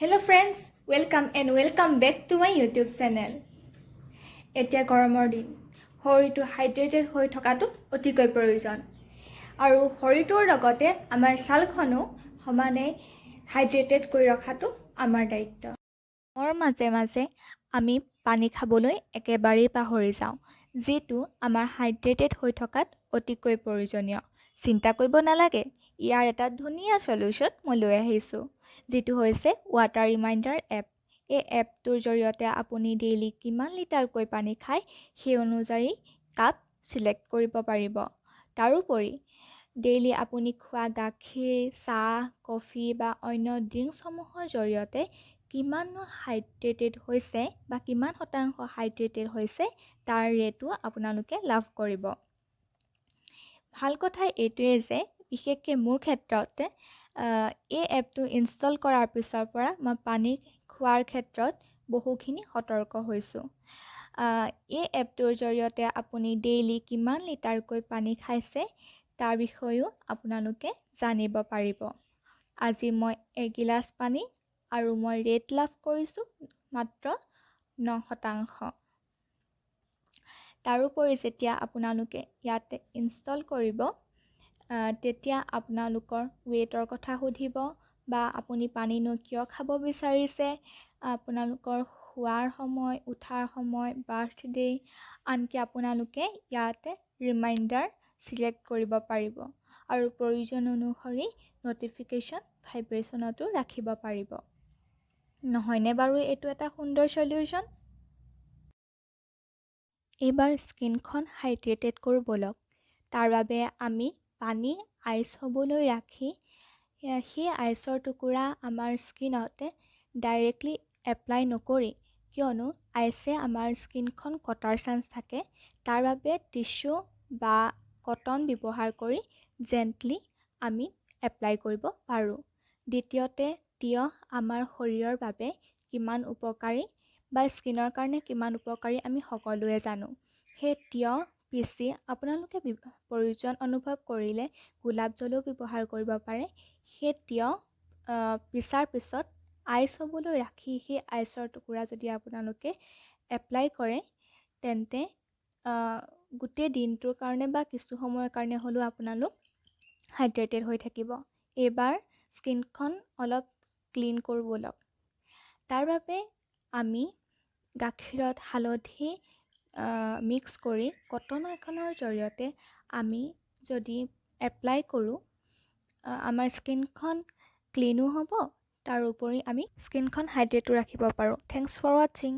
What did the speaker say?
Hello friends, welcome back to my YouTube channel. এতিয়া গৰমৰ দিন শৰীৰটো হাইড্ৰেটেড হৈ থকাটো অতিকৈ প্ৰয়োজন আৰু শৰীৰটোৰ লগতে আমাৰ ছালখনো সমানে হাইড্ৰেটেড কৰি ৰখাটো আমাৰ দায়িত্ব। মাজে মাজে আমি পানী খাবলৈ একেবাৰেই পাহৰি যাওঁ, যিটো আমাৰ হাইড্ৰেটেড হৈ থকাত অতিকৈ প্ৰয়োজনীয়। চিন্তা কৰিব নালাগে, ইয়াৰ এটা ধুনীয়া সলিউশ্যন মই লৈ আহিছোঁ, যিটো হৈছে ৱাটাৰ ৰিমাইণ্ডাৰ এপ। এই এপটোৰ জৰিয়তে আপুনি ডেইলি কিমান লিটাৰকৈ পানী খায় সেই অনুযায়ী কাপ চিলেক্ট কৰিব পাৰিব। তাৰোপৰি ডেইলি আপুনি খোৱা গাখীৰ, চাহ, কফি বা অন্য ড্ৰিংকছসমূহৰ জৰিয়তে কিমান হাইড্ৰেটেড হৈছে বা কিমান শতাংশ হাইড্ৰেটেড হৈছে তাৰ ৰেটো আপোনালোকে লাভ কৰিব। ভাল কথা এইটোৱে যে বিশেষকৈ মোৰ ক্ষেত্ৰত এই এপটো ইনষ্টল কৰাৰ পিছৰ পৰা মই পানী খোৱাৰ ক্ষেত্ৰত বহুখিনি সতৰ্ক হৈছোঁ। এই এপটোৰ জৰিয়তে আপুনি ডেইলি কিমান লিটাৰকৈ পানী খাইছে তাৰ বিষয়েও আপোনালোকে জানিব পাৰিব। আজি মই এগিলাচ পানী আৰু মই ৰেট লাভ কৰিছোঁ মাত্ৰ 9%। তাৰোপৰি যেতিয়া আপোনালোকে ইয়াতে ইনষ্টল কৰিব তেতিয়া আপোনালোকৰ ৱেইটৰ কথা সুধিব বা আপুনি পানীনো কিয় খাব বিচাৰিছে, আপোনালোকৰ শোৱাৰ সময়, উঠাৰ সময়, বাৰ্থডে, আনকি আপোনালোকে ইয়াতে ৰিমাইণ্ডাৰ চিলেক্ট কৰিব পাৰিব আৰু প্ৰয়োজন অনুসৰি ন'টিফিকেশ্যন ভাইব্ৰেশ্যনতো ৰাখিব পাৰিব। নহয়নে বাৰু এইটো এটা সুন্দৰ সলিউশ্যন? এইবাৰ স্কিনখন হাইড্ৰেটেড কৰোঁ ব'লক। তাৰ বাবে আমি পানী আইচ হ'বলৈ ৰাখি সেই আইচৰ টুকুৰা আমাৰ স্কিনতে ডাইৰেক্টলি এপ্লাই নকৰি, কিয়নো আইচে আমাৰ স্কিনখন কটাৰ চান্স থাকে, তাৰ বাবে টিশ্যু বা কটন ব্যৱহাৰ কৰি জেণ্টলি আমি এপ্লাই কৰিব পাৰোঁ। দ্বিতীয়তে, তিয়ঁহ আমাৰ শৰীৰৰ বাবে কিমান উপকাৰী বা স্কিনৰ কাৰণে কিমান উপকাৰী আমি সকলোৱে জানো। সেই তিয়ঁহ পিচি আপোনালোকে প্ৰয়োজন অনুভৱ কৰিলে গোলাপ জলো ব্যৱহাৰ কৰিব পাৰে। সেই তিয়ঁহ পিছাৰ পিছত আইচ হ'বলৈ ৰাখি সেই আইচৰ টুকুৰা যদি আপোনালোকে এপ্লাই কৰে তেন্তে গোটেই দিনটোৰ কাৰণে বা কিছু সময়ৰ কাৰণে হ'লেও আপোনালোক হাইড্ৰেটেড হৈ থাকিব। এইবাৰ স্কিনখন অলপ ক্লিন কৰোঁ ব'লক। তাৰ বাবে আমি গাখীৰত হালধি মিক্স কৰি কটন এখনৰ জৰিয়তে আমি যদি এপ্লাই কৰোঁ আমাৰ স্কিনখন ক্লিনো হ'ব, তাৰোপৰি আমি স্কিনখন হাইড্ৰেটো ৰাখিব পাৰোঁ। থেংকছ ফৰ ৱাচিং।